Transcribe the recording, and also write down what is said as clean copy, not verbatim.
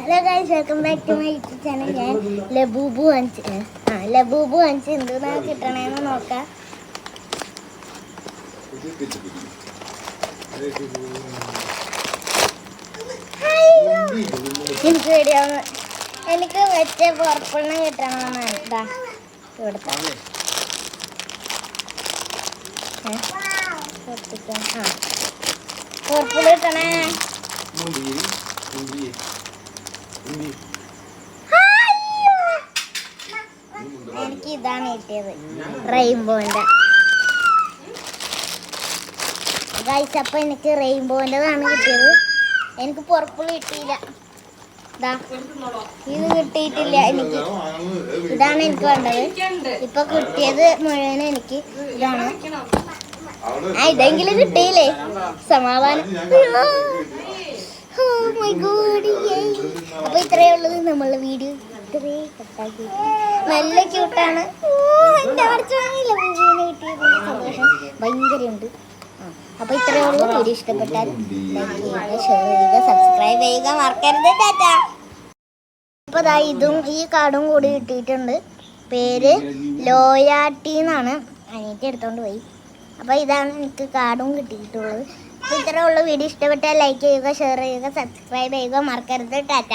Hello guys, welcome back to my YouTube channel. ഞാൻ Labubu വാങ്ങിച്ച് എന്താണ് കിട്ടണേന്ന് നോക്കാം. എനിക്ക് വീഡിയോ എനിക്ക് വെച്ച പുറപ്പെണ്ണം കിട്ടണമെന്നാണ് ഇതാ ഇവിടുത്തെ പുറപ്പിൾ കിട്ടണേ. എനിക്ക് ഇതാണ് കിട്ടിയത്, റെയിൻബോന്റെ. ഗൈസ്, അപ്പൊ എനിക്ക് റെയിൻബോന്റെതാണ് കിട്ടിയത്. എനിക്ക് പർപ്പിൾ കിട്ടിയില്ല. ഇത് കിട്ടിയിട്ടില്ല എനിക്ക്. ഇതാണ് എനിക്ക് വേണ്ടത്. ഇപ്പൊ കിട്ടിയത് മുഴുവനും എനിക്ക് ഇതാണ്. ഇതെങ്കിലും കിട്ടിയില്ലേ, സമാധാനം. അപ്പൊ ഇത്രയേ ഉള്ളത് നമ്മളെ വീഡിയോ. ഇത്രയേ കട്ടാക്കി. നല്ല ക്യൂട്ടാണ്. എന്റെ കിട്ടിയതിന്റെ സന്തോഷം ഭയങ്കരമുണ്ട്. അപ്പൊ ഇത്രയേ ഉള്ളൂ. വീഡിയോ ഇഷ്ടപ്പെട്ടാൽ ലൈക്ക് ചെയ്യുക, ഷെയർ ചെയ്യുക, സബ്സ്ക്രൈബ് ചെയ്യുക, മറക്കരുത്. ടാറ്റാ. അപ്പൊ ഇതും ഈ കാർഡും കൂടി കിട്ടിയിട്ടുണ്ട്. പേര് ലോയാട്ടി എന്നാണ്. അനിയത്തി എടുത്തോണ്ട് പോയി. അപ്പൊ ഇതാണ് എനിക്ക് കാർഡും കിട്ടിയിട്ടുള്ളത്. അപ്പൊ ഇത്രയേ ഉള്ളൂ. വീഡിയോ ഇഷ്ടപ്പെട്ടാൽ ലൈക്ക് ചെയ്യുക, ഷെയർ ചെയ്യുക, സബ്സ്ക്രൈബ് ചെയ്യുക, മറക്കരുത്. ടാറ്റ.